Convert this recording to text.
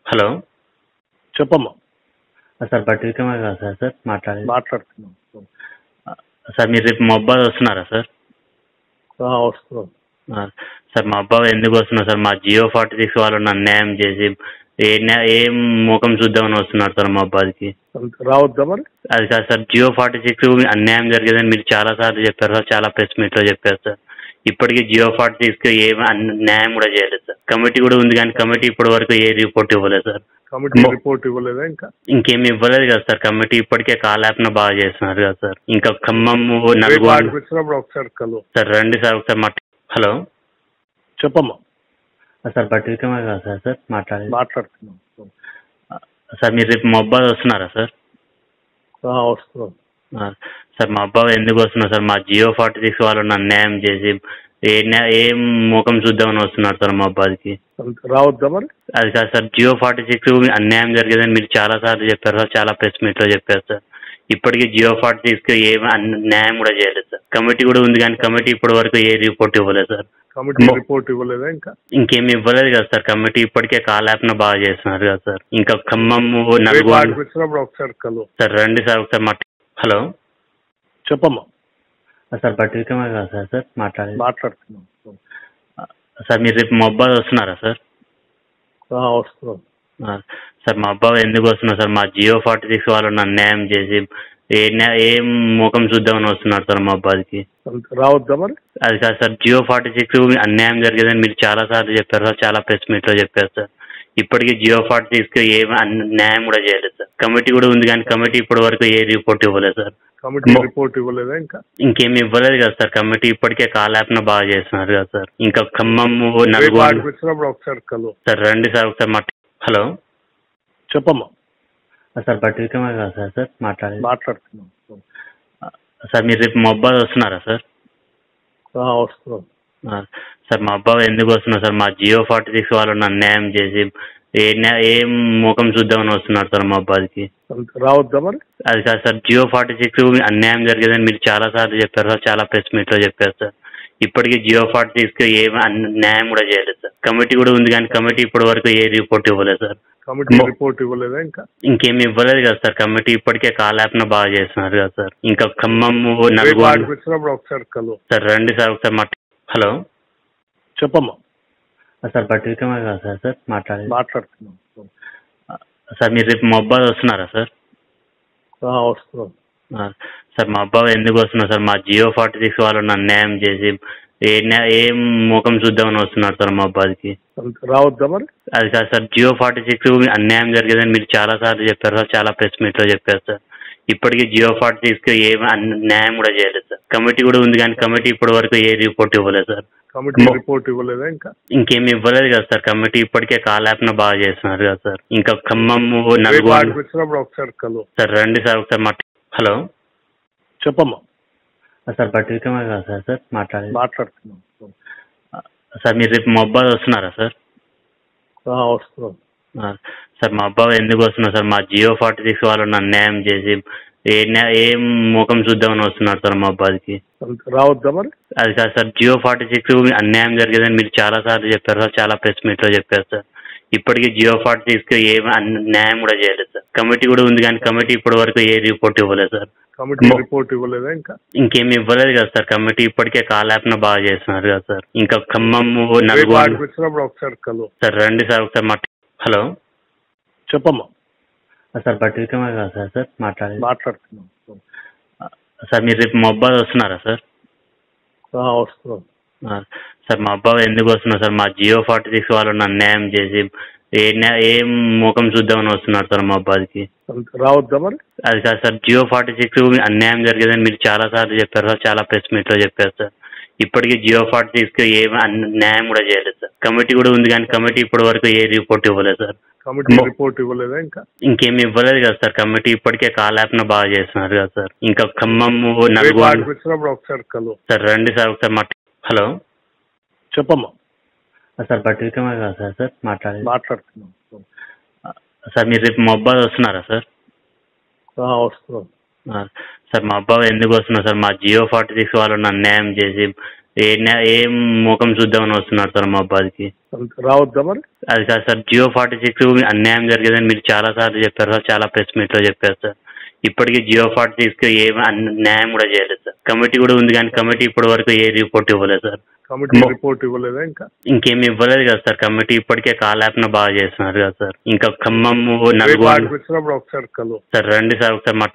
Hello చెప్పమ్మా. Sir బట్టి విక్రమార్ గారు సార్ మాట్లాడేది. మాట్లాడుతున్నాం. సార్ మీరు రేపు మబ్బాద్ వస్తున్నారా సార్? వస్తున్నాం. సార్ మబ్బాద్ ఎందుకు వస్తున్నారు సార్? మా జియో 46 వాళ్ళు అన్యాయం చేసి ఏ ముఖం చూద్దామని వస్తున్నారు సార్ మబ్బాద్కి. రావద్దా మరి? అది కాదు సార్, జియో 46 అన్యాయం జరిగేదని మీరు చాలా సార్లు చెప్పారు సార్, చాలా ప్రెస్ మీట్లో చెప్పారు సార్. ఇప్పటికీ జియో 46 ఏం న్యాయం కూడా చేయలేదు సార్. కమిటీ కూడా ఉంది కానీ కమిటీ ఇప్పటి వరకు ఏ రిపోర్ట్ ఇవ్వలేదు సార్. కమిటీ రిపోర్ట్ ఇవ్వలేదా? ఇంకేమి ఇవ్వలేదు కదా సార్. కమిటీ ఇప్పటికే కాలాపన బాగా చేస్తున్నారు కదా సార్. ఇంకా ఖమ్మం నలుగురు ఒకసారి సార్ రండి సార్ ఒకసారి హలో చెప్పమ్మా. సార్ బట్టి విక్రమార్ గారు సార్ మాట్లాడేది. మాట్లాడుతున్నాం. సార్ మీరు రేపు మబ్బాద్ వస్తున్నారా సార్? వస్తున్నాం. సార్ మబ్బాద్ ఎందుకు వస్తున్నారు సార్? మా జియో 46 వాళ్ళు అన్యాయం చేసి ఏ ముఖం చూద్దామని వస్తున్నారు సార్ మబ్బాద్కి. రావద్దా మరి? అది కాదు సార్, జియో 46 అన్యాయం జరిగేదని మీరు చాలా సార్లు చెప్పారు సార్, చాలా ప్రెస్ మీట్లో చెప్పారు సార్. ఇప్పటికీ జియో 46 ఏం న్యాయం కూడా చేయలేదు సార్. కమిటీ కూడా ఉంది కానీ కమిటీ ఇప్పటి వరకు ఏ రిపోర్ట్ ఇవ్వలేదు సార్. కమిటీ రిపోర్ట్ ఇవ్వలేదా? ఇంకేమి ఇవ్వలేదు కదా సార్. కమిటీ ఇప్పటికే కాలాపన బాగా చేస్తున్నారు కదా సార్. ఇంకా ఖమ్మం నలుగురు ఒకసారి సార్ రండి సార్ ఒకసారి హలో చెప్పమ్మా. సార్ బట్టి విక్రమార్ గారు సార్ మాట్లాడేది. మాట్లాడుతున్నాం. సార్ మీరు రేపు మబ్బాద్ వస్తున్నారా సార్? వస్తున్నాం. సార్ మబ్బాద్ ఎందుకు వస్తున్నారు సార్? మా జియో 46 వాళ్ళు అన్యాయం చేసి ఏ ముఖం చూద్దామని వస్తున్నారు సార్ మబ్బాద్కి. రావద్దా మరి? అది కాదు సార్, జియో 46 అన్యాయం జరిగేదని మీరు చాలా సార్లు చెప్పారు సార్, చాలా ప్రెస్ మీట్లో చెప్పారు సార్. ఇప్పటికీ జియో 46 ఏం న్యాయం కూడా చేయలేదు సార్. కమిటీ కూడా ఉంది కానీ కమిటీ ఇప్పటి వరకు ఏ రిపోర్ట్ ఇవ్వలేదు సార్. కమిటీ రిపోర్ట్ ఇవ్వలేదా? ఇంకేమి ఇవ్వలేదు కదా సార్. కమిటీ ఇప్పటికే కాలాపన బాగా చేస్తున్నారు కదా సార్. ఇంకా ఖమ్మం నలుగురు ఒకసారి సార్ రండి సార్ ఒకసారి హలో చెప్పమ్మా. సార్ బట్టి విక్రమార్ గారు సార్ మాట్లాడేది. మాట్లాడుతున్నాం. సార్ మీరు రేపు మబ్బాద్ వస్తున్నారా సార్? వస్తున్నాం. సార్ మబ్బాద్ ఎందుకు వస్తున్నారు సార్? మా జియో 46 వాళ్ళు అన్యాయం చేసి ఏ ముఖం చూద్దామని వస్తున్నారు సార్ మబ్బాద్కి. రావద్దా మరి? అది కాదు సార్, జియో 46 అన్యాయం జరిగేదని మీరు చాలా సార్లు చెప్పారు సార్, చాలా ప్రెస్ మీట్లో చెప్పారు సార్. ఇప్పటికీ జియో 46 ఏం న్యాయం కూడా చేయలేదు సార్. కమిటీ కూడా ఉంది కానీ కమిటీ ఇప్పటి వరకు ఏ రిపోర్ట్ ఇవ్వలేదు సార్. కమిటీ రిపోర్ట్ ఇవ్వలేదా? ఇంకేమి ఇవ్వలేదు కదా సార్. కమిటీ ఇప్పటికే కాలాపన బాగా చేస్తున్నారు కదా సార్. ఇంకా ఖమ్మం నలుగురు ఒకసారి సార్ రండి సార్ ఒకసారి హలో చెప్పమ్మా. సార్ బట్టి విక్రమార్ గారు సార్ మాట్లాడేది. మాట్లాడుతున్నాం. సార్ మీరు రేపు మబ్బాద్ వస్తున్నారా సార్? వస్తున్నాం. సార్ మబ్బాద్ ఎందుకు వస్తున్నారు సార్? మా జియో 46 వాళ్ళు అన్యాయం చేసి ఏ ముఖం చూద్దామని వస్తున్నారు సార్ మబ్బాద్కి. రావద్దా మరి? అది కాదు సార్, జియో 46 అన్యాయం జరిగేదని మీరు చాలా సార్లు చెప్పారు సార్, చాలా ప్రెస్ మీట్లో చెప్పారు సార్. ఇప్పటికీ జియో 46 ఏం న్యాయం కూడా చేయలేదు సార్. కమిటీ కూడా ఉంది కానీ కమిటీ ఇప్పటి వరకు ఏ రిపోర్ట్ ఇవ్వలేదు సార్. కమిటీ రిపోర్ట్ ఇవ్వలేదా? ఇంకేమి ఇవ్వలేదు కదా సార్. కమిటీ ఇప్పటికే కాలాపన బాగా చేస్తున్నారు కదా సార్. ఇంకా ఖమ్మం నలుగురు ఒకసారి సార్ రండి సార్ ఒకసారి హలో చెప్పమ్మా. సార్ బట్టి విక్రమార్ గారు సార్ మాట్లాడేది. మాట్లాడుతున్నాం. సార్ మీరు రేపు మబ్బాద్ వస్తున్నారా సార్? వస్తున్నాం. సార్ మబ్బాద్ ఎందుకు వస్తున్నారు సార్? మా జియో 46 వాళ్ళు అన్యాయం చేసి ఏ ముఖం చూద్దామని వస్తున్నారు సార్ మబ్బాద్కి. రావద్దా మరి? అది కాదు సార్, జియో 46 అన్యాయం జరిగేదని మీరు చాలా సార్లు చెప్పారు సార్, చాలా ప్రెస్ మీట్లో చెప్పారు సార్. ఇప్పటికీ జియో 46 ఏం న్యాయం కూడా చేయలేదు సార్. కమిటీ కూడా ఉంది కానీ కమిటీ ఇప్పటి వరకు ఏ రిపోర్ట్ ఇవ్వలేదు సార్. కమిటీ రిపోర్ట్ ఇవ్వలేదా? ఇంకేమి ఇవ్వలేదు కదా సార్. కమిటీ ఇప్పటికే కాలాపన బాగా చేస్తున్నారు కదా సార్. ఇంకా ఖమ్మం నలుగురు ఒకసారి సార్ రండి సార్ ఒకసారి హలో చెప్పమ్మా. సార్ బట్టి విక్రమార్ గారు సార్ మాట్లాడేది. మాట్లాడుతున్నాం. సార్ మీరు రేపు మబ్బాద్ వస్తున్నారా సార్? వస్తున్నాం. సార్ మబ్బాద్ ఎందుకు వస్తున్నారు సార్? మా జియో 46 వాళ్ళు అన్యాయం చేసి ఏ ముఖం చూద్దామని వస్తున్నారు సార్ మబ్బాద్కి. రావద్దా మరి? అది కాదు సార్, జియో 46 అన్యాయం జరిగేదని మీరు చాలా సార్లు చెప్పారు సార్, చాలా ప్రెస్ మీట్లో చెప్పారు సార్. ఇప్పటికీ జియో 46 ఏం న్యాయం కూడా చేయలేదు సార్. కమిటీ కూడా ఉంది కానీ కమిటీ ఇప్పటి వరకు ఏ రిపోర్ట్ ఇవ్వలేదు సార్. కమిటీ రిపోర్ట్ ఇవ్వలేదా? ఇంకేమి ఇవ్వలేదు కదా సార్. కమిటీ ఇప్పటికే కాలాపన బాగా చేస్తున్నారు కదా సార్. ఇంకా ఖమ్మం నలుగురు ఒకసారి సార్ రండి సార్ ఒకసారి హలో చెప్పమ్మా. సార్ బట్టి విక్రమార్ గారు సార్ మాట్లాడేది. మాట్లాడుతున్నాం. సార్ మీరు రేపు మబ్బాద్ వస్తున్నారా సార్? వస్తున్నాం. సార్ మబ్బాద్ ఎందుకు వస్తున్నారు సార్? మా జియో 46 వాళ్ళు అన్యాయం చేసి ఏం ముఖం చూద్దామని వస్తున్నారు సార్ మా బాధకి. రావద్దా మరి? అది కాదు సార్, జియో 46 అన్యాయం జరిగేదని మీరు చాలా సార్లు చెప్పారు సార్, చాలా ప్రెస్ మీట్ లో చెప్పారు సార్. ఇప్పటికీ జియో 46 ఏం న్యాయం కూడా చేయలేదు సార్. కమిటీ కూడా ఉంది కానీ కమిటీ ఇప్పటి వరకు ఏ రిపోర్ట్ ఇవ్వలేదు సార్. కమిటీ రిపోర్ట్ ఇవ్వలేదా? ఇంకా ఇంకేం ఇవ్వలేదు కదా సార్. కమిటీ ఇప్పటికే కాల్ యాప్ ను బాగా చేస్తున్నారు కదా సార్. ఇంకా ఖమ్మం నల్గొండ వచ్చినప్పుడు ఒకసారి కలు సార్, రండి సార్ ఒకసారి మా